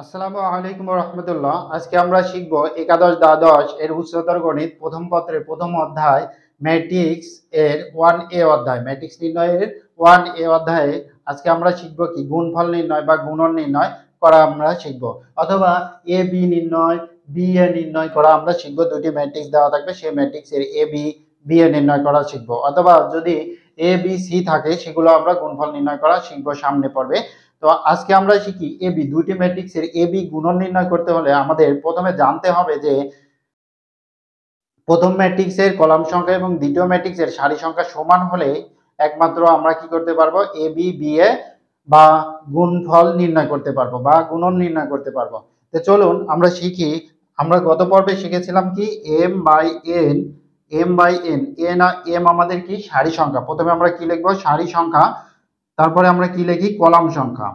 আসসালামু আলাইকুম রহমতুল্লাহ। আজকে আমরা শিখব একাদশ দ্বাদশ এর উচ্চতর গণিত প্রথম পত্রের প্রথম অধ্যায় ম্যাট্রিক্স এর 1A অধ্যায়। ম্যাট্রিক্স নির্ণয়ের 1A অধ্যায়ে আজকে আমরা শিখব কি গুণফল নির্ণয় বা গুণন নির্ণয় করা আমরা শিখব, অথবা এ বি নির্ণয়, বি এ নির্ণয় করা আমরা শিখব। দুটি ম্যাট্রিক্স দেওয়া থাকবে, সেই ম্যাট্রিক্সের এ বি, বি এ নির্ণয় করা শিখব, অথবা যদি এ বি সি থাকে সেগুলো আমরা গুণফল নির্ণয় করা শিখব সামনে পড়বে। তো আজকে আমরা শিখি এবি। দুইটি ম্যাট্রিক্সের এবি গুণন নির্ণয় করতে হলে আমাদের প্রথমে জানতে হবে যে প্রথম ম্যাট্রিক্সের কলাম সংখ্যা এবং দ্বিতীয় ম্যাট্রিক্সের সারি সংখ্যা সমান হলে একমাত্র আমরা কি করতে পারবো, এবি বি এ বা গুণফল নির্ণয় করতে পারবো বা গুণন নির্ণয় করতে পারবো। তো চলুন আমরা শিখি। আমরা গত পর্বে শিখেছিলাম কি M by N, M by N, M আমাদের কি সারি সংখ্যা। প্রথমে আমরা কি লিখবো, সারি সংখ্যা, তারপরে আমরা কি লিখি, কলাম সংখ্যা।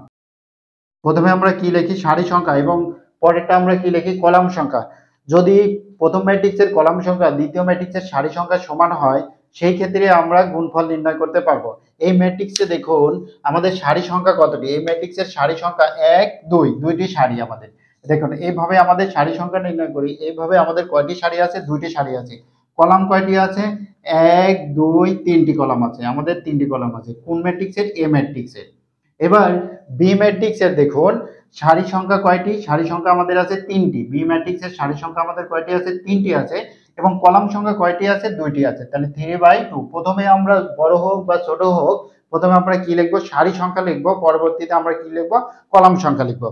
প্রথমে আমরা কি লিখি, সারি সংখ্যা, এবং পরেরটা আমরা কি লিখি, কলাম সংখ্যা। যদি প্রথম ম্যাট্রিক্সের কলাম সংখ্যা দ্বিতীয় ম্যাট্রিক্সের সারি সংখ্যা সমান হয় সেই ক্ষেত্রে আমরা গুণফল নির্ণয় করতে পারবো। এই ম্যাট্রিক্সে দেখুন আমাদের সারি সংখ্যা কতটি। এই ম্যাট্রিক্সের সারি সংখ্যা 1 2, দুইটি সারি আমাদের। দেখুন এইভাবে আমাদের সারি সংখ্যা নির্ণয় করি। এইভাবে আমাদের কয়টি সারি আছে, দুইটি সারি আছে। কলাম কয়টি আছে, 1 2 3টি কলাম আছে, আমাদের 3টি কলাম আছে। কোন ম্যাট্রিক্সের, এ ম্যাট্রিক্সের। এবার বি ম্যাট্রিক্সের দেখুন সারি সংখ্যা কয়টি, সারি সংখ্যা আমাদের আছে 3টি। বি ম্যাট্রিক্সের সারি সংখ্যা আমাদের কয়টি আছে, 3টি আছে, এবং কলাম সংখ্যা কয়টি আছে, 2টি আছে। তাহলে 3/2। প্রথমে আমরা বড় হোক বা ছোট হোক, প্রথমে আমরা কি লিখবো, সারি সংখ্যা লিখবো, পরবর্তীতে আমরা কি লিখবো, কলাম সংখ্যা লিখবো।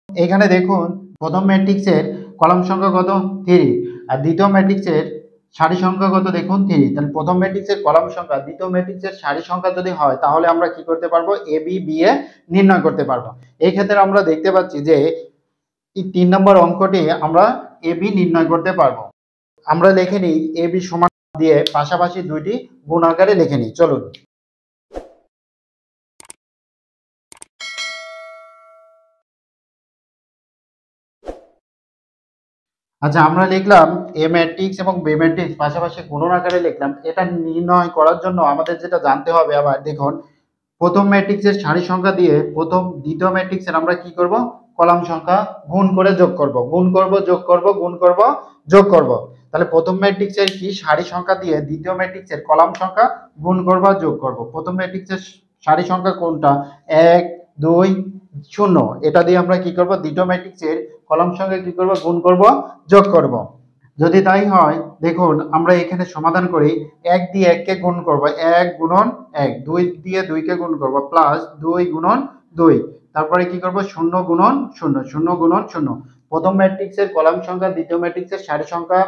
এখানে দেখুন প্রথম ম্যাট্রিক্সের কলাম সংখ্যা কত, 3, আর দ্বিতীয় ম্যাট্রিক্সের সারি সংখ্যা কত, দেখুন 3। তাহলে প্রথম ম্যাট্রিক্সের কলাম সংখ্যা দ্বিতীয় ম্যাট্রিক্সের সারি সংখ্যা যদি হয় তাহলে আমরা কি করতে পারবো, এ বি বি এ নির্ণয় করতে পারবো। এই ক্ষেত্রে আমরা দেখতে পাচ্ছি যে এই 3 নম্বর অঙ্কটি আমরা এ বি নির্ণয় করতে পারবো। আমরা লিখে নিই এ বি সমান দিয়ে পাশাপাশি দুইটি গুণ আকারে লিখে নিই। চলুন। আচ্ছা, আমরা লিখলাম এ ম্যাট্রিক্স এবং বি ম্যাট্রিক্স পাশাপাশি গুণন আকারে লিখলাম। এটা নির্ণয় করার জন্য আমাদের যেটা জানতে হবে, আবার দেখুন প্রথম ম্যাট্রিক্সের সারি সংখ্যা দিয়ে দ্বিতীয় ম্যাট্রিক্সের আমরা কি করব, কলাম সংখ্যা গুণ করে যোগ করব, গুণ করব, যোগ করব, গুণ করব, যোগ করব। তাহলে প্রথম ম্যাট্রিক্সের কি সারি সংখ্যা দিয়ে দ্বিতীয় ম্যাট্রিক্সের কলাম সংখ্যা গুণ করব, যোগ করব। প্রথম ম্যাট্রিক্সের সারি সংখ্যা কোনটা, 1 2 0, এটা দিয়ে আমরা কি করব, দ্বিতীয় ম্যাট্রিক্সের কলাম সংখ্যা কি করব, গুণ করব, যোগ করব। যদি তাই হয় দেখুন আমরা এখানে সমাধান করি। 1 দিয়ে 1 কে গুণ করব, 1 গুণন 1, 2 দিয়ে 2 কে গুণ করব, প্লাস 2 গুণন 2, তারপরে কি করব, 0 গুণন 0, 0 গুণন 0। প্রথম ম্যাট্রিক্সের কলাম সংখ্যা দ্বিতীয় ম্যাট্রিক্সের সারি সংখ্যা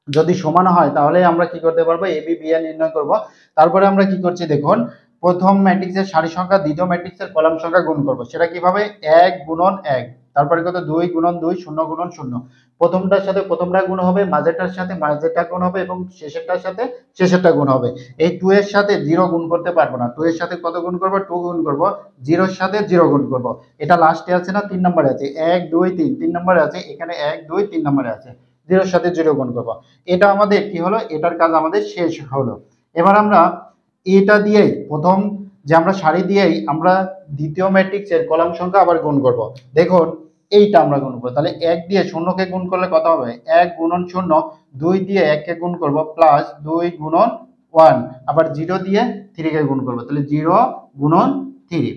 যদি সমান হয় তাহলে আমরা কি করতে পারবো, এ বি বি এ নির্ণয় করব। তারপরে আমরা কি করছি দেখুন, প্রথম ম্যাট্রিক্সের সারি সংখ্যা দ্বিতীয় ম্যাট্রিক্সের কলাম সংখ্যা গুণ করব। সেটা কিভাবে, 1 গুণন 1, তারপরে কত, 2 গুণন 2, 0 গুণন 0। প্রথমটার সাথে প্রথমটা গুণ হবে, মাঝেরটার সাথে মাঝেরটা গুণ হবে, এবং শেষেরটার সাথে শেষেরটা গুণ হবে। এই 2 এর সাথে 0 গুণ করতে পারবো না। 2 এর সাথে কত গুণ করব, 2 গুণ করব। 0 এর সাথে 0 গুণ করব। এটা লাস্টে আছে না, 3 নম্বরে আছে, 1 2 3, 3 নম্বরে আছে, এখানে 1 2 3 নম্বরে আছে। 0 এর সাথে 0 গুণ করব। এটা আমাদের কি হলো, এটার কাজ আমাদের শেষ হলো। এবার আমরা এটা দিয়েই প্রথম যে আমরা সারি দিয়েই আমরা দ্বিতীয় ম্যাট্রিক্সের কলাম সংখ্যা আবার গুণ করব। দেখুন এইটা আমরা গুণ করবো। তাহলে 1 দিয়ে 0 কে গুণ করলে কত হবে, 1 গুণন 0, 2 দিয়ে 1 কে গুণ করব, প্লাস 2 গুণন 1, আবার 0 দিয়ে 3 কে গুণ করব, তাহলে 0 গুণন 3।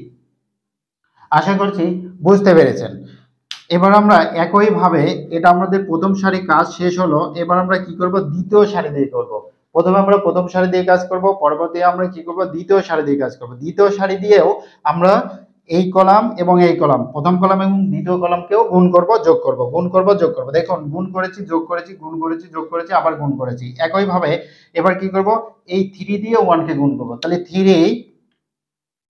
আশা করছি বুঝতে পেরেছেন। এবার আমরা একইভাবে এটা আমাদের প্রথম সারি কাজ শেষ হলো। এবার আমরা কি করব, দ্বিতীয় সারি দিয়ে করব। প্রথমে আমরা প্রথম সারি দিয়ে কাজ করব, পরবর্তীতে আমরা কি করব, দ্বিতীয় সারি দিয়ে কাজ করব। দ্বিতীয় সারি দিয়েও আমরা এই কলাম এবং এই কলাম, প্রথম কলাম এবং দ্বিতীয় কলামকেও গুণ করব, যোগ করব, গুণ করব, যোগ করব। দেখুন গুণ করেছি, যোগ করেছি, গুণ করেছি, যোগ করেছি, আবার গুণ করেছি। একইভাবে এবার কি করব, এই 3 দিয়ে 1 কে গুণ করব। তাহলে 3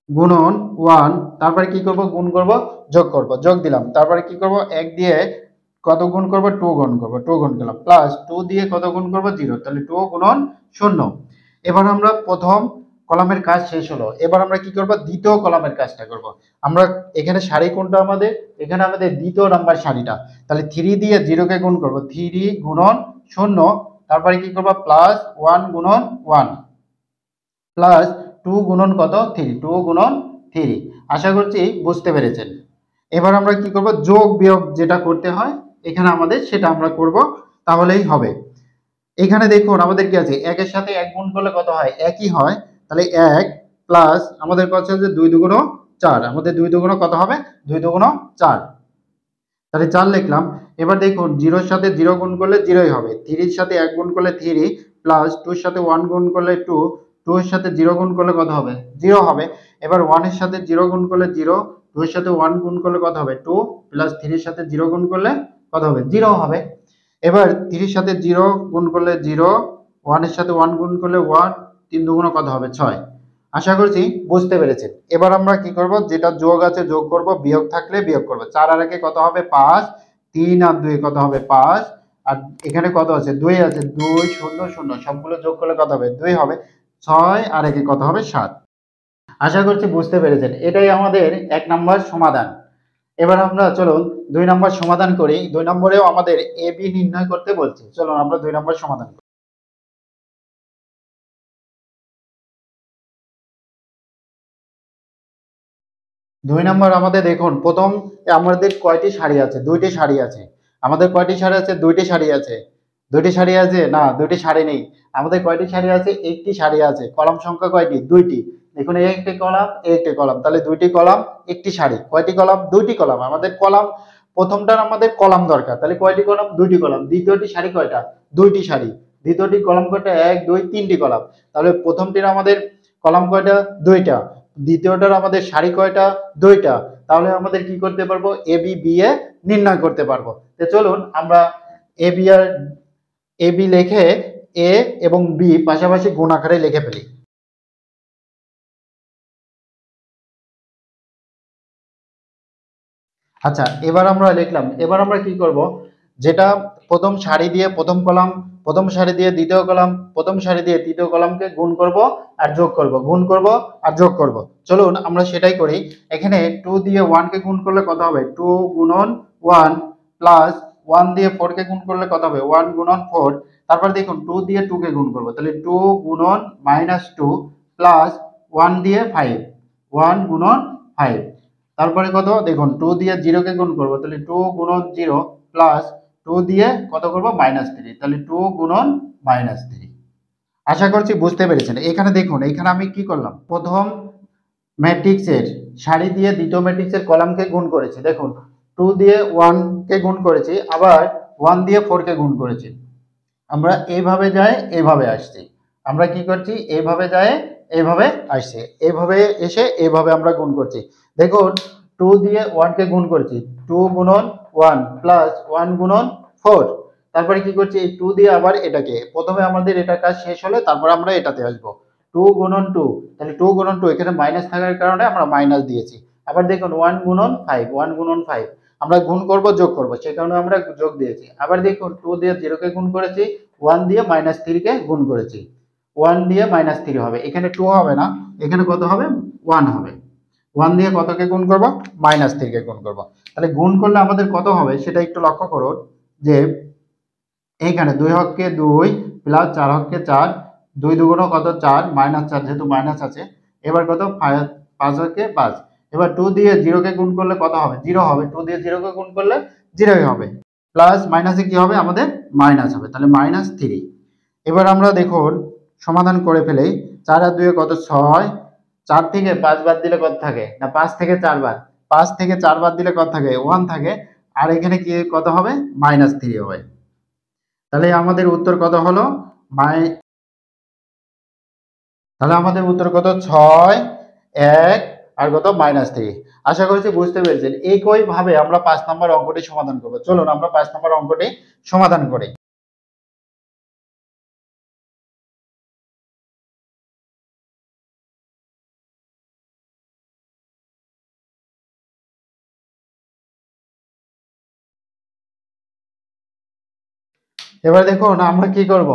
গুণন 1, তারপরে কি করব, গুণ করব, যোগ করব, যোগ দিলাম। তারপরে কি করব, 1 দিয়ে কত গুণ করব, 2 গুণ করব, 2 গুণ করলাম, প্লাস 2 দিয়ে কত গুণ করব, 0, তাহলে 2 গুণন 0। এবার আমরা প্রথম কলামের কাজ শেষ হলো। এবার আমরা কি করব, দ্বিতীয় কলামের কাজটা করব। আমরা এখানে সারি কোনটা আমাদের, এখানে আমাদের দ্বিতীয় নাম্বার সারিটা। তাহলে 3 দিয়ে 0 কে গুণ করব, 3 গুণন 0, তারপরে কি করব, প্লাস 1 গুণন 1, প্লাস 2 গুণন কত, 3, 2 গুণন 3। আশা করছি বুঝতে পেরেছেন। এবার আমরা কি করব, যোগ বিয়োগ যেটা করতে হয় এখানে আমাদের সেটা আমরা করব, তাহলেই হবে। এখানে দেখুন আমাদের কি আছে, একের সাথে এক গুণ করলে কত হয়, একই হয়। তাহলে এক প্লাস আমাদের কত হচ্ছে, দুই দুগুণ চার, আমাদের দুই দুগুণ কত হবে, দুই দুগুণ চার, তাহলে চার লিখলাম। এবার দেখুন জিরোর সাথে জিরো গুণ করলে জিরোই হবে, থ্রির সাথে এক গুণ করলে থ্রি, প্লাস টুর সাথে ওয়ান গুণ করলে টু, টু এর সাথে জিরো গুণ করলে কত হবে, জিরো হবে। এবার ওয়ানের সাথে জিরো গুণ করলে জিরো, টু এর সাথে ওয়ান গুণ করলে কত হবে, টু, প্লাস থ্রির সাথে জিরো গুণ করলে কত হবে, জিরো হবে। এবার থ্রির সাথে জিরো গুণ করলে জিরো, ওয়ানের সাথে ওয়ান গুণ করলে ওয়ান, তিন দুগুণ কত হবে, ছয়। আশা করছি বুঝতে পেরেছেন। এবার আমরা কি করব, যেটা যোগ আছে যোগ করব, বিয়োগ থাকলে বিয়োগ করব। চার আর একে কত হবে, পাঁচ, তিন আর দুই কত হবে, পাঁচ, আর এখানে কত আছে, দুই আছে, দুই শূন্য শূন্য, সবগুলো যোগ করলে কত হবে, দুই হবে। ছয় আর একে কত হবে, সাত। আশা করছি বুঝতে পেরেছেন। এটাই আমাদের এক নম্বর সমাধান। এবার আমরা চলুন দুই নম্বর সমাধান করি। দুই নম্বরেও আমাদের এ বি নির্ণয় করতে বলছে, চলুন আমরা দুই নম্বর সমাধান করি। দুই নম্বর আমাদের দেখুন, প্রথম আমাদের কয়টি সারি আছে, দুইটি সারি আছে। আমাদের কয়টি সারি আছে, দুইটি সারি আছে। দুইটি সারি আছে না, দুইটি সারি নেই। আমাদের কয়টি সারি আছে, একটি সারি আছে। কলাম সংখ্যা কয়টি, দুইটি। দেখুন এই একটি কলাম, এই একটি কলাম, তাহলে দুইটি কলাম একটি সারি। কয়টি কলাম, দুইটি কলাম। আমাদের কলাম প্রথমটার আমাদের কলাম দরকার, তাহলে কয়টি কলাম, দুইটি কলাম। দ্বিতীয়টি সারি কয়টা, দুইটি সারি। দ্বিতীয়টি কলাম কয়টা, এক দুই তিনটি কলাম। তাহলে প্রথমটির আমাদের কলাম কয়টা, দুইটা। দ্বিতীয়টার আমাদের সারি কয়টা, দুইটা। তাহলে আমাদের কি করতে পারবো, এ বি বি এ নির্ণয় করতে পারবো। তো চলুন আমরা A B R A B লিখে এ এবং বি পাশাপাশি গুণ আকারে লিখে ফেলি। আচ্ছা এবার আমরা লিখলাম। এবার আমরা কি করব, যেটা প্রথম সারি দিয়ে প্রথম কলাম, প্রথম সারি দিয়ে দ্বিতীয় কলাম, প্রথম সারি দিয়ে তৃতীয় কলামকে গুণ করব আর যোগ করব, গুণ করব আর যোগ করব। চলুন আমরা সেটাই করি। এখানে টু দিয়ে ওয়ান কে গুণ করলে কত হবে, টু গুণন ওয়ান, প্লাস ওয়ান দিয়ে ফোর কে গুণ করলে কত হবে, ওয়ান গুণন ফোর। তারপর দেখুন টু দিয়ে টু কে গুণ করবো, তাহলে টু গুণন মাইনাস টু, প্লাস ওয়ান দিয়ে ফাইভ, ওয়ান গুণন ফাইভ। তারপরে কত দেখুন, টু দিয়ে জিরোকে গুণ করবো, তাহলে টু গুণন জিরো, প্লাস টু দিয়ে কত করবো, মাইনাস থ্রি, তাহলে টু গুণন মাইনাস থ্রি। আশা করছি বুঝতে পেরেছেন। এখানে দেখুন, এখানে আমি কি করলাম, প্রথম ম্যাট্রিক্সের সারি দিয়ে দ্বিতীয় ম্যাট্রিক্সের কলামকে গুণ করেছি। দেখুন টু দিয়ে ওয়ান কে গুণ করেছি, আবার ওয়ান দিয়ে ফোর কে গুণ করেছি। আমরা এইভাবে যাই, এইভাবে আসছি। আমরা কি করছি, এইভাবে যায়, এইভাবে আসছে, এইভাবে এসে এইভাবে আমরা গুণ করছি। দেখুন টু দিয়ে ওয়ান কে গুণ করছি, টু গুণন ওয়ান, প্লাস ওয়ান গুণন ফোর। তারপরে কি করছি, এই টু দিয়ে আবার এটাকে, প্রথমে আমাদের এটা কাজ শেষ হলে তারপর আমরা এটাতে আসবো। টু গুণন টু, তাহলে টু গুণন টু, এখানে মাইনাস থাকার কারণে আমরা মাইনাস দিয়েছি। আবার দেখুন ওয়ান গুণন ফাইভ, ওয়ান গুণন ফাইভ, আমরা গুণ করব যোগ করব, সে কারণে আমরা যোগ দিয়েছি। আবার দেখুন টু দিয়ে জিরোকে গুণ করেছি, ওয়ান দিয়ে মাইনাস থ্রিকে গুণ করেছি, ওয়ান দিয়ে মাইনাস থ্রি হবে। এখানে টু হবে না, এখানে কত হবে, ওয়ান হবে। ওয়ান দিয়ে কতকে গুণ করব, মাইনাস থ্রিকে গুণ করব। তাহলে গুণ করলে আমাদের কত হবে সেটা একটু লক্ষ্য করুন, যে এইখানে দুই হককে দুই, প্লাস চার হককে চার, দুই দুগুণ কত, চার, মাইনাস চার যেহেতু মাইনাস আছে। এবার কত, পাঁচ হককে পাঁচ। এবার টু দিয়ে জিরোকে গুণ করলে কত হবে, জিরো হবে। টু দিয়ে জিরোকে গুণ করলে জিরোই হবে। প্লাস মাইনাসে কি হবে, আমাদের মাইনাস হবে, তাহলে মাইনাস থ্রি। এবার আমরা দেখুন সমাধান করে ফেলেই। চার আর দুয়ে কত, ছয়। চার থেকে পাঁচ বাদ দিলে কত থাকে, না পাঁচ থেকে চার বাদ, পাঁচ থেকে চার বাদ দিলে কত থাকে, ওয়ান থাকে। আর এখানে কি কত হবে, মাইনাস থ্রি হবে। তাহলে আমাদের উত্তর কত হলো, মাই তাহলে আমাদের উত্তর কত, ছয়, এক, আর কত, মাইনাস থ্রি। আশা করছি বুঝতে পেরেছেন। একই ভাবে আমরা 5 নম্বর অঙ্কটি সমাধান করবো। চলুন আমরা 5 নম্বর অঙ্কটি সমাধান করি। এবার দেখুন আমরা কি করব,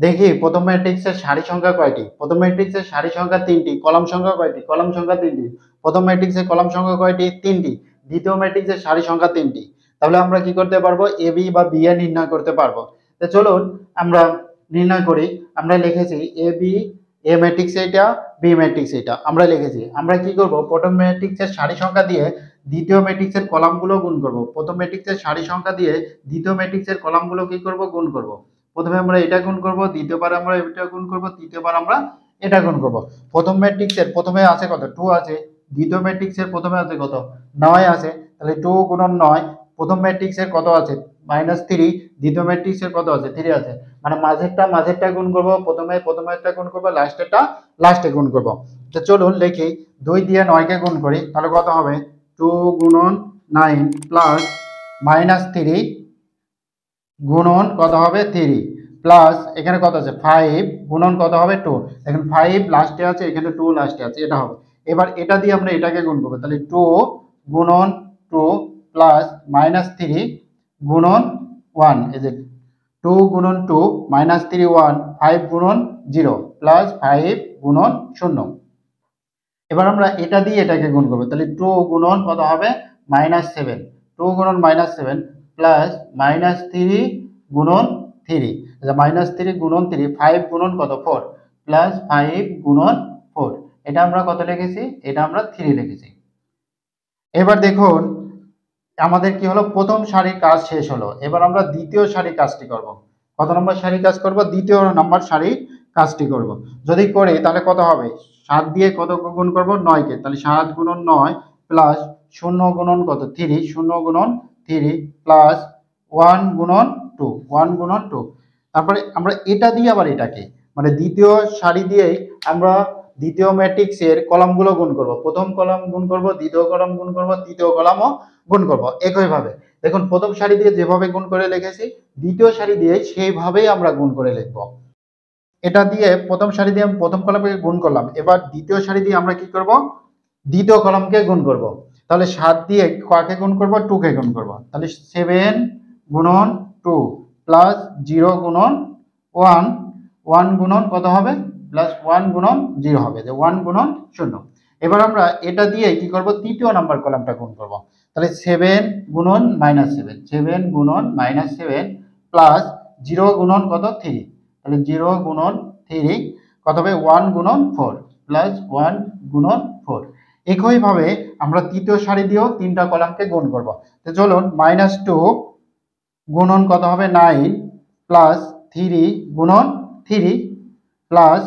দেখি প্রথম ম্যাট্রিক্সের সারি সংখ্যা কয়টি। প্রথম ম্যাট্রিক্সের সারি সংখ্যা তিনটি, কলাম সংখ্যা কয়টি, কলাম সংখ্যা তিনটি। প্রথম ম্যাট্রিক্সের কলাম সংখ্যা কয়টি, তিনটি। দ্বিতীয় ম্যাট্রিক্সের সারি সংখ্যা তিনটি। তাহলে আমরা কি করতে পারবো, এ বি বা বি এ নির্ণয় করতে পারবো। তো চলুন আমরা নির্ণয় করি। আমরা লিখেছি এ বি, এ ম্যাট্রিক্স এইটা, বি ম্যাট্রিক্স এইটা আমরা লিখেছি। আমরা কি করব, প্রথম ম্যাট্রিক্সের সারি সংখ্যা দিয়ে দ্বিতীয় ম্যাট্রিক্সের কলামগুলো গুণ করব। প্রথম ম্যাট্রিক্সের সারি সংখ্যা দিয়ে দ্বিতীয় ম্যাট্রিক্সের কলামগুলো কি করব, গুণ করব। প্রথমে আমরা এটা গুণ করব, দ্বিতীয়বার আমরা এটা গুণ করব, তৃতীয়বার আমরা এটা গুণ করব। প্রথম ম্যাট্রিক্সের প্রথমে আছে কত, 2 আছে। দ্বিতীয় ম্যাট্রিক্সের প্রথমে আছে কত, 9 আছে। তাহলে 2 গুণন 9, প্রথম ম্যাট্রিক্সের কত আছে -3, দ্বিতীয় ম্যাট্রিক্সের কত আছে 3 আছে। মানে মাঝেরটা গুণ করব, প্রথমেরটা গুণ করব, লাস্টে গুণ করব। তো চলুন লিখি, 2 দিয়ে 9 কে গুণ করি, তাহলে কত হবে 2 গুণন 9 প্লাস -3 গুণন কত হবে 3 প্লাস এখানে কত আছে 5 গুণন কত হবে 2। এখন 5 লাস্টে আছে, এখানে 2 লাস্টে আছে, এটা হবে। এবার এটা দিয়ে আমরা এটাকে গুণ করব, তাহলে 2 গুণন 2 প্লাস -3 গুণন 1, এই যে 2 গুণন 2 -3 1, 5 গুণন 0 প্লাস 5 গুণন 0। এবার আমরা এটা দিয়ে এটাকে গুণ করব, তাহলে 2 গুণন কত হবে -7, 2 গুণন -7 প্লাস -3 গুণন 3, আচ্ছা -3 গুণন 3, 5 গুণন কত 4 প্লাস 5 গুণন 4। এটা আমরা কত লিখেছি, এটা আমরা 3 লিখেছি। এবার দেখুন আমাদের কি হলো, প্রথম সারির কাজ শেষ হলো। এবার আমরা দ্বিতীয় সারির কাজটি করব। কত নম্বর সারির কাজ করব, দ্বিতীয় নম্বর সারির কাজটি করব। যদি করি তাহলে কত হবে, 7 দিয়ে কত গুণ করব, 9 কে, তাহলে 7 গুণন 9 প্লাস 0 গুণন কত 3, 0 গুণন 3 প্লাস 1 গুণন 2, 1 গুণন 2। তারপরে আমরা এটা দিয়ে আবার এটাকে, মানে দ্বিতীয় সারি দিয়েই আমরা দ্বিতীয় ম্যাট্রিক্সের কলামগুলো গুণ করব। প্রথম কলাম গুণ করব, দ্বিতীয় কলাম গুণ করব, তৃতীয় কলামও গুণ করব একইভাবে। দেখুন প্রথম সারি দিয়ে যেভাবে গুণ করে লিখেছি, দ্বিতীয় সারি দিয়ে সেইভাবেই আমরা গুণ করে লিখব। এটা দিয়ে প্রথম সারি দিয়ে প্রথম কলামকে গুণ করলাম, এবার দ্বিতীয় সারি দিয়ে আমরা কি করব, দ্বিতীয় কলামকে গুণ করব। তাহলে 7 দিয়ে কাকে গুণ করব, 2 কে গুণ করব। তাহলে 7 গুণন 2 প্লাস 0 গুণন 1, 1 গুণন কত হবে প্লাস 1 গুণন 0 হবে, যে 1 গুণন 0। এবার আমরা এটা দিয়ে কি করব, তৃতীয় নাম্বার কলামটা গুণ করব। তাহলে 7 গুণন -7, 7 গুণন -7 প্লাস 0 গুণন কত 3, তাহলে 0 গুণন 3 কত হবে 1 গুণন 4 প্লাস 1 গুণন 4। একইভাবে আমরা তৃতীয় সারি দিয়েও তিনটা কলামকে গুণ করব। তো চলুন -2 গুণন কত হবে 9 প্লাস 3 গুণন 3 প্লাস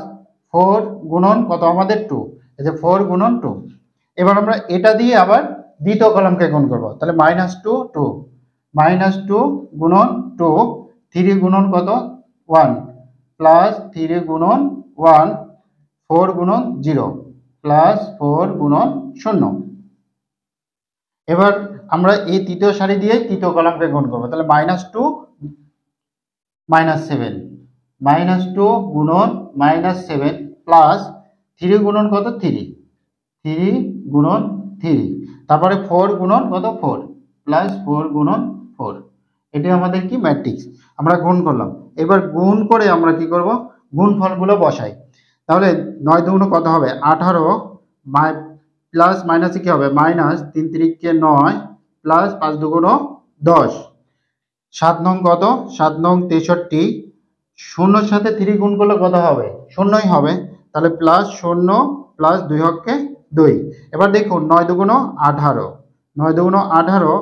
4 গুণন কত আমাদের 2, এই যে 4 গুণন 2। এবার আমরা এটা দিয়ে আবার দ্বিতীয় কলামকে গুণ করব, তাহলে -2 2 -2 গুণন 2, 3 গুণন কত 1 প্লাস 3 গুণন 1, 4 গুণন 0 প্লাস 4 গুণন 0। এবার আমরা এই তৃতীয় সারি দিয়ে তৃতীয় কলামকে গুণ করব, তাহলে -2 -7, -2 গুণন -7 প্লাস 3 গুণন কত 3, 3 গুণন 3, তারপরে 4 গুণন কত 4 প্লাস 4 গুণন 4। এটি আমাদের কি ম্যাট্রিক্স, আমরা গুণ করলাম। এবার গুণ করে আমরা কি করব, গুণফলগুলো বসাই। তাহলে 9 দুগুণ কত হবে 18 প্লাস মাইনাসে কি হবে -3 3 9 প্লাস 5 দুগুণ 10, 7 নং কত 7 নং 63, শূন্যর সাথে 3 গুণ করলে কত হবে, শূন্যই হবে। তাহলে প্লাস 0 প্লাস 2 হকে 2। এবার দেখুন 9 দুগুণ 18, 9 দুগুণ 18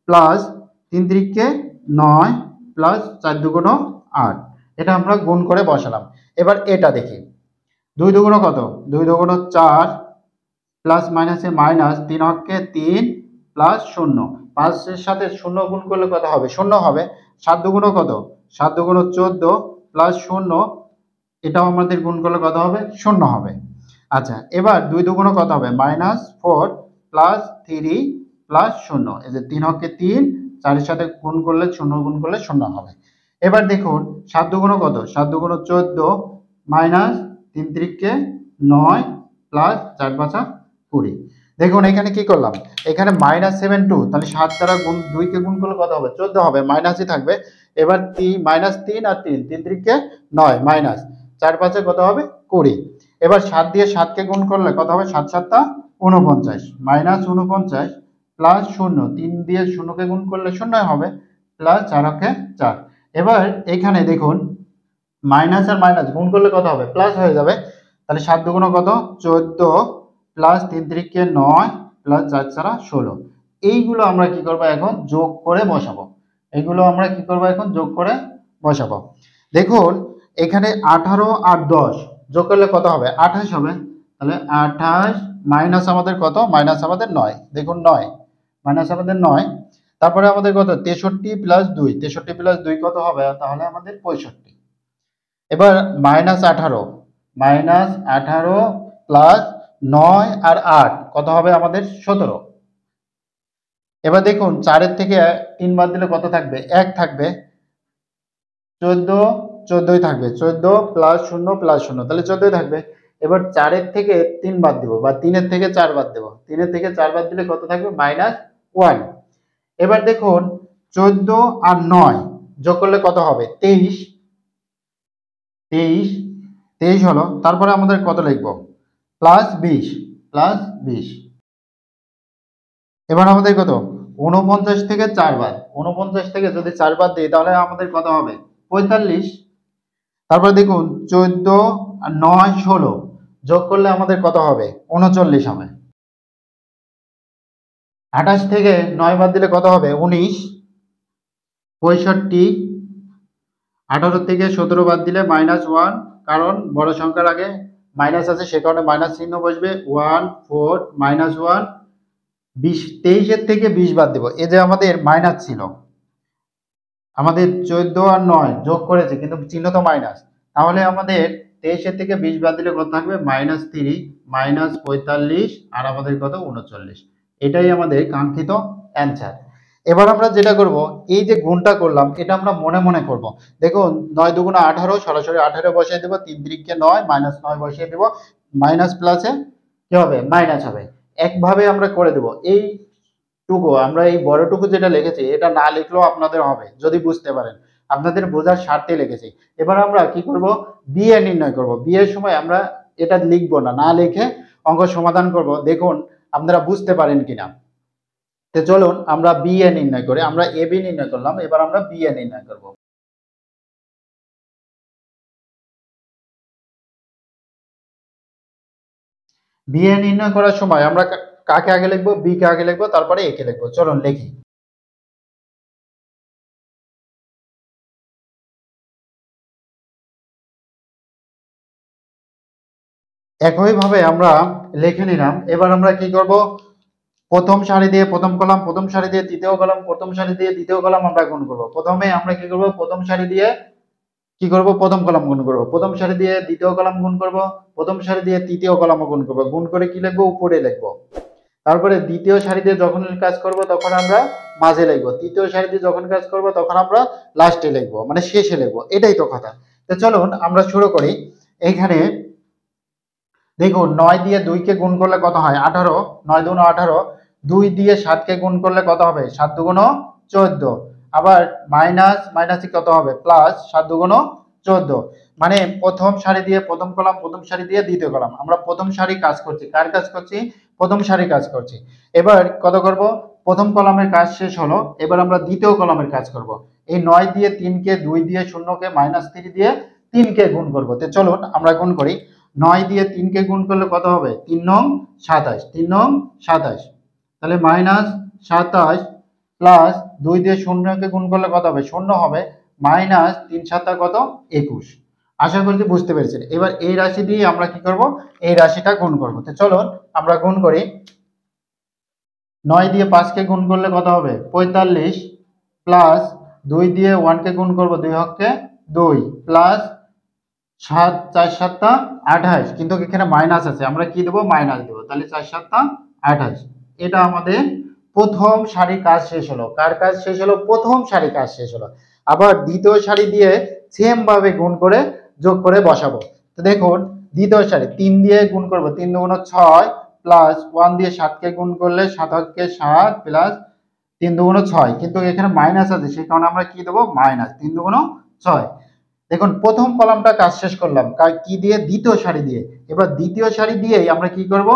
প্লাস 3 3 9 প্লাস 4 দুগুণ 8। এটা আমরা গুণ করে বসালাম। এবার এটা দেখি, 2 দুগুণ কত, 2 দুগুণ 4 প্লাস মাইনাসে মাইনাস, 3 হকে 3 প্লাস 0, 5 এর সাথে 0 গুণ করলে কত হবে, 0 হবে। 7 দুগুণ কত, 7 দুগুণ 14 প্লাস 0, এটাও আমাদের গুণ করলে কত হবে, 0 হবে। আচ্ছা এবার 2 দুগুণ কত হবে -4 প্লাস 3 প্লাস 0, এই যে 3 হকে 3, 4 এর সাথে গুণ করলে 0 গুণ করলে 0 হবে। এবার দেখুন 7 দুগুণ কত, 7 দুগুণ 14 মাইনাস 3 3 9 প্লাস 4 5 20। দেখুন এখানে কি করলাম, এখানে -72, তাহলে 7 দ্বারা গুণ 2 কে গুণ করলে কত হবে 14 হবে, মাইনাসই থাকবে। এবার -3 আর 3 3 3 9 মাইনাস 4 5 কত হবে 20। এবার 7 দিয়ে 7 কে গুণ করলে কত হবে, 7 7 49 মাইনাস 49 প্লাস 0, 3 দিয়ে 0 কে গুণ করলে 0 হবে প্লাস 4 হকে 4। এবার এখানে দেখুন মাইনাস আর মাইনাস গুণ করলে কত হবে, প্লাস হয়ে যাবে। তাহলে 7 দুগুণ কত 14 প্লাস 3 3 9 প্লাস 4 4 16, এইগুলো আমরা কি করব এখন যোগ করে বসাবো। এইগুলো আমরা কি করব এখন যোগ করে বসাবো। দেখুন এখানে 18 আর 10 যোগ করলে কত হবে? 28 হবে। তাহলে 28 মাইনাস আমাদের কত? মাইনাস আমাদের 9। দেখুন 9 মাইনাস আমাদের 9। তারপরে আমাদের কত? 63 প্লাস 2, 63 প্লাস 2 কত হবে? তাহলে আমাদের 65। এবার -18 প্লাস 9 আর 8 কত হবে আমাদের? 17। এবার দেখুন 4 থেকে 3 বাদ দিলে কত থাকবে? 1 থাকবে। 14, 14ই থাকবে। 14 প্লাস 0 প্লাস 0 তাহলে 14ই থাকবে। এবার 4 থেকে 3 বাদ দিব বা 3 থেকে 4 বাদ দেব। 3 থেকে 4 বাদ দিলে কত থাকবে? -1। এবার দেখুন 14 আর 9 যোগ করলে কত হবে? 23। 23 23 হলো। তারপরে আমাদের কত লিখব? +20 +20। এবার আমাদের কত? 49 থেকে 4 বাদ। 49 থেকে যদি 4 বাদ দিই তাহলে আমাদের কত হবে? 45। তারপর দেখুন 14 আর 9 16 যোগ করলে আমাদের কত হবে? 39 হবে। 28 থেকে 9 বাদ দিলে কত হবে? 19। 65। 18 থেকে 17 বাদ দিলে -1, কারণ বড় সংখ্যার আগে মাইনাস আছে সে কারণে মাইনাস চিহ্ন বসবে। 1 4 -1 20। 23 থেকে 20 বাদ দেব। এই যে আমাদের মাইনাস ছিল, আমাদের 14 আর 9 যোগ করেছে কিন্তু চিহ্ন তো মাইনাস, তাহলে আমাদের 23 থেকে 20 বাদ দিলে কত থাকবে? -3 -45 আর আমাদের কত? 39। এটাই আমাদের কাঙ্ক্ষিত অ্যান্সার। এবার আমরা যেটা করব, এই যে গুণটা করলাম এটা আমরা মনে মনে করব। দেখুন 9 দুগুণে 18, সরাসরি 18 বসিয়ে দেব। 3 3 9 -9 বসিয়ে দেব। মাইনাস প্লাসে কি হবে? মাইনাস হবে। একভাবে আমরা করে দেব। এই টুকু আমরা এই বড়টুকু যেটা লিখেছি এটা না লিখলেও আপনাদের হবে যদি বুঝতে পারেন। আপনাদের বোঝার স্বার্থে লিখেছি। এবার আমরা কি করব? বিএ নির্ণয় করব। বিয়ের সময় আমরা এটা লিখবো না, না লিখে অঙ্ক সমাধান করব। দেখুন আপনারা বুঝতে পারেন কিনা। তো চলুন আমরা বিএ নির্ণয় করি। আমরা এবি নির্ণয় করলাম, এবার আমরা বিএ নির্ণয় করব। বিএ নির্ণয় করার সময় আমরা কাকে আগে লিখবো? বি কে আগে লিখবো, তারপরে এ কে লিখবো। চলুন লিখি। একইভাবে আমরা লিখে নিলাম। এবার আমরা কি করব? প্রথম সারি দিয়ে প্রথম কলাম, প্রথম সারি দিয়ে তৃতীয় কলাম, প্রথম সারি দিয়ে দ্বিতীয় কলাম আমরা গুণ করব। প্রথমে আমরা কি করব? প্রথম সারি দিয়ে কি করব? প্রথম কলাম গুণ করব। প্রথম সারি দিয়ে দ্বিতীয় কলাম গুণ করব। প্রথম সারি দিয়ে তৃতীয় কলামও গুণ করব। গুণ করে কি লিখব? উপরে লিখব। তারপরে দ্বিতীয় সারি দিয়ে যখন কাজ করব তখন আমরা মাঝে লিখব। তৃতীয় সারি দিয়ে যখন কাজ করব তখন আমরা লাস্টে লিখব, মানে শেষে লিখব। এটাই তো কথা। তো চলুন আমরা শুরু করি। এইখানে দেখুন 9 দিয়ে 2 কে গুণ করলে কত হয়? 18। 9 দুগুণ 18। 2 দিয়ে 7 কে গুণ করলে কত হবে? 7 দুগুণ 14। আবার মাইনাস মাইনাসে কত হবে? প্লাস 7 দুগুণ 14। মানে প্রথম সারি দিয়ে প্রথম কলাম, প্রথম সারি দিয়ে দ্বিতীয় কলাম। আমরা প্রথম সারি কাজ করছি। কার কাজ করছি? প্রথম সারি কাজ করছি। এবার কত করব? প্রথম কলামের কাজ শেষ হলো। এবার আমরা দ্বিতীয় কলামের কাজ করব। এই 9 দিয়ে 3 কে, 2 দিয়ে 0 কে, -3 দিয়ে 3 কে গুণ করব। তো চলুন আমরা গুণ করি। 9 দিয়ে 3 কে গুণ করলে কত হবে? 3 নং 27। 3 নং 27। তাহলে -27 প্লাস 2 দিয়ে 0 কে গুণ করলে কত হবে? 0 হবে। -3 7 কত? 21। আশা করি বুঝতে পেরেছেন। এবার এই রাশি দিয়ে আমরা কি করব? এই রাশিটা গুণ করব। তো চলুন আমরা গুণ করি। 9 দিয়ে 5 কে গুণ করলে কত হবে? 45 প্লাস 2 দিয়ে 1 কে গুণ করব, 2 হচ্ছে 2 প্লাস 7 4 7 28, কিন্তু এখানে মাইনাস আছে, আমরা কি দেব? মাইনাস দেব। তাহলে 4 7 28। এটা আমাদের প্রথম সারি কাজ শেষ হলো। কার কাজ শেষ হলো? প্রথম সারি কাজ শেষ হলো। আবার দ্বিতীয় সারি দিয়ে সেম ভাবে গুণ করে যোগ করে বসাবো। তো দেখুন দ্বিতীয় সারি 3 দিয়ে গুণ করব। 3 দুগুণ 6 প্লাস 1 দিয়ে 7 কে গুণ করলে 7 হচ্ছে 7 প্লাস 3 দুগুণ 6, কিন্তু এখানে মাইনাস আছে সেই কারণে আমরা কি দেব? মাইনাস 3 দুগুণ 6। দেখুন প্রথম কলামটা কাজ শেষ করলাম কি দিয়ে? দ্বিতীয় সারি দিয়ে। এবার দ্বিতীয় সারি দিয়েই আমরা কি করব?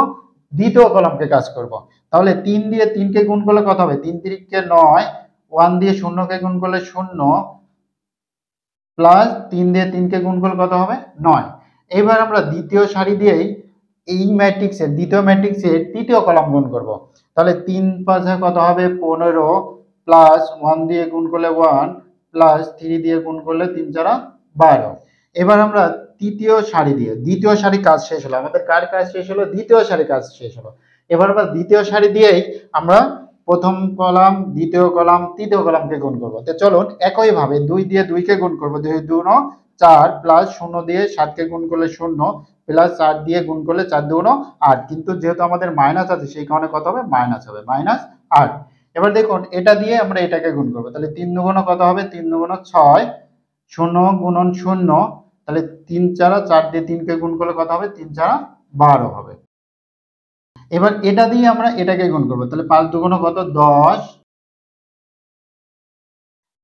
দ্বিতীয় কলামকে কাজ করব। তাহলে 3 দিয়ে 3 কে গুণ করলে কত হবে? 3 3 কে 9, 1 দিয়ে 0 কে গুণ করলে 0 প্লাস 3 দিয়ে 3 কে গুণ করলে কত হবে? 9। এবার আমরা দ্বিতীয় সারি দিয়েই এই ম্যাট্রিক্সের দ্বিতীয় ম্যাট্রিক্সের তৃতীয় কলাম গুণ করব। তাহলে 3 5 কত হবে 15 প্লাস 1 দিয়ে গুণ করলে 1 প্লাস 3 দিয়ে গুণ করলে 3 4 12। এবার আমরা তৃতীয় সারি দিয়ে দ্বিতীয় সারি কাজ শেষ হলো, আমাদের কার কাজ শেষ হলো, দ্বিতীয় সারি কাজ শেষ হলো। এবার আমরা দ্বিতীয় সারি দিয়েই আমরা প্রথম কলাম, দ্বিতীয় কলাম, তৃতীয় কলামকে গুণ করবো। তো চলুন একইভাবে 2 দিয়ে 2 কে গুণ করবো, 2 2 4 প্লাস 0 দিয়ে 7 কে গুণ করলে 0 প্লাস 4 দিয়ে গুণ করলে 4 2 8, কিন্তু যেহেতু আমাদের মাইনাস আছে সেই কারণে কত হবে, মাইনাস হবে, -8। এবার দেখুন এটা দিয়ে আমরা এটাকে গুণ করবো, তাহলে 3 2 কত হবে, 3 2 6, 0 গুণন 0, তাহলে 3 4 4 দিয়ে 3 কে গুণ করলে কত হবে, 3 4 12 হবে। এবার এটা দিয়ে আমরা এটাকে গুণ করবো, তাহলে 5 2 কত 10,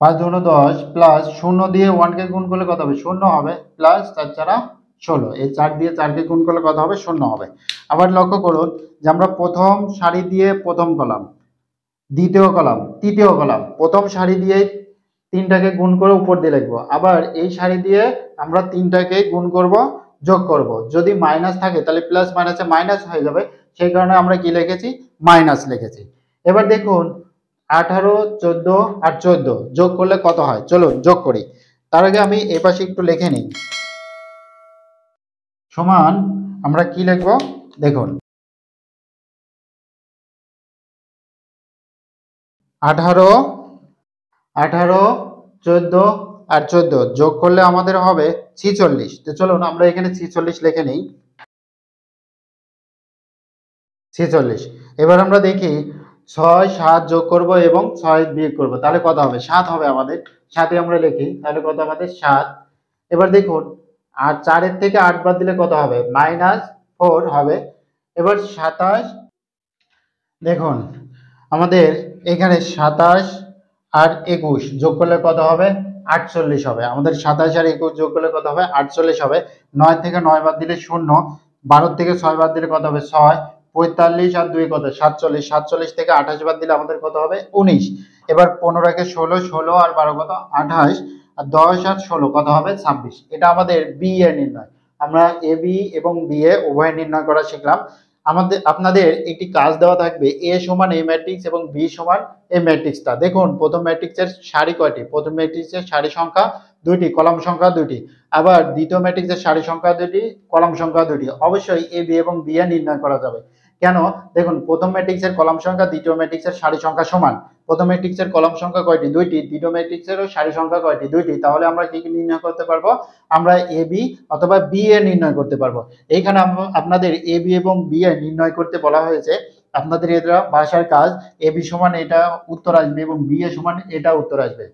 5 2 10 প্লাস 0 দিয়ে 1 কে গুণ করলে কত হবে, 0 হবে, প্লাস 4 4 16, এই 4 দিয়ে 4 কে গুণ করলে কত হবে, 0 হবে। আবার লক্ষ্য করুন যে আমরা প্রথম সারি দিয়ে প্রথম কলাম, দ্বিতীয় কলাম, তৃতীয় কলাম, প্রথম সারি দিয়ে 3টাকে গুণ করে উপর দিয়ে লিখবো, আবার এই সারি দিয়ে আমরা 3টাকে গুণ করব, যোগ করব। যদি মাইনাস থাকে তাহলে প্লাস মাইনাসে মাইনাস হয়ে যাবে, সেই কারণে আমরা কি লিখেছি, মাইনাস লিখেছি। এবার দেখুন 18 14 আর 14 যোগ করলে কত হয়, চলুন যোগ করি। তার আগে আমি এই পাশে একটু লিখে নিই, সমান আমরা কি লিখব, দেখুন 18 14 আর 14 যোগ করলে আমাদের হবে 46। তো চলুন আমরা এখানে 46 লিখে নিই, 46। এবার আমরা দেখি 6 7 যোগ করব এবং 6 বিয়োগ করব, তাহলে কত হবে, 7 হবে আমাদের। 7 আমরা লিখি, তাহলে কত আমাদের 7। এবার দেখুন আর 4 এর থেকে 8 বাদ দিলে কত হবে, -4 হবে। এবার 27, দেখুন আমাদের এখানে 27 আর 21 যোগ করলে কত হবে, 48 হবে। আমাদের 27 আর 21 যোগ করলে কত হবে, 48 হবে। 9 থেকে 9 বাদ দিলে 0, 12 থেকে 6 বাদ দিলে কত হবে, 6, 45 আর 2 কত, 47, 47 থেকে 28 বাদ দিলে আমাদের কত হবে, 19। এবার 15 কে 16, 16 আর 12 কত, 28, আর 10 আর 16 কত হবে, 26। এটা আমাদের বি এ নির্ণয়। আমরা এ বি এবং বি এ উভয় নির্ণয় করা শিখলাম। আপনাদের একটি কাজ দেওয়া থাকবে, এ সমান এ ম্যাট্রিক্স এবং বি সমান এ ম্যাট্রিক্সটা। দেখুন প্রথম ম্যাট্রিক্সের সারি কয়টি, প্রথম ম্যাট্রিক্সের সারি সংখ্যা 2টি, কলাম সংখ্যা 2টি। আবার দ্বিতীয় ম্যাট্রিক্সের সারি সংখ্যা 2টি, কলাম সংখ্যা 2টি। অবশ্যই এ বি এবং বি এ নির্ণয় করা যাবে। কেন, দেখুন প্রথম ম্যাট্রিক্সের কলাম সংখ্যা দ্বিতীয় ম্যাট্রিক্সের সারি সংখ্যা সমান। প্রথম ম্যাট্রিক্সের কলাম সংখ্যা কয়টি, 2টি, দ্বিতীয় ম্যাট্রিক্সেরও সারি সংখ্যা কয়টি, 2টি। তাহলে আমরা কি নির্ণয় করতে পারবো, আমরা এ বি অথবা বি এ নির্ণয় করতে পারবো। এইখানে আপনাদের এ বি এবং বি এ নির্ণয় করতে বলা হয়েছে। আপনাদের এটা ভাষার কাজ, এ বি সমান এটা উত্তর আসবে এবং বি এ সমান এটা উত্তর আসবে।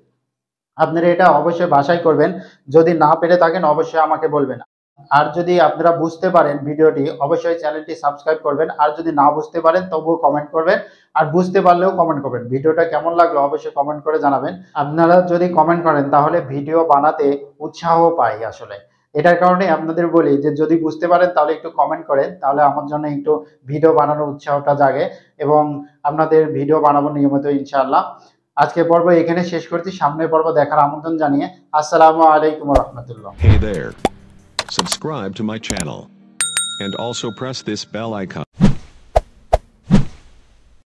আপনারা এটা অবশ্যই বাসায় করবেন, যদি না পেরে থাকেন অবশ্যই আমাকে বলবেন। আর যদি আপনারা বুঝতে পারেন ভিডিওটি, অবশ্যই চ্যানেলটি সাবস্ক্রাইব করবেন। আর যদি না বুঝতে পারেন তবুও কমেন্ট করবেন, আর বুঝতে পারলেও কমেন্ট করবেন। ভিডিওটা কেমন লাগলো অবশ্যই কমেন্ট করে জানাবেন। আপনারা যদি কমেন্ট করেন তাহলে ভিডিও বানাতে উৎসাহ পাই আসলে। এটার কারণে আপনাদের বলি যে যদি বুঝতে পারেন তাহলে একটু কমেন্ট করেন, তাহলে আমার জন্য একটু ভিডিও বানানোর উৎসাহটা জাগে এবং আপনাদের ভিডিও বানাবো নিয়মিত ইনশাআল্লাহ। আজকে পর্ব এখানে শেষ করছি, সামনের পর্ব দেখার আমন্ত্রণ জানিয়ে আসসালামু আলাইকুম ওয়া রাহমাতুল্লাহ। Hey there. Subscribe to my channel. And also press this bell icon.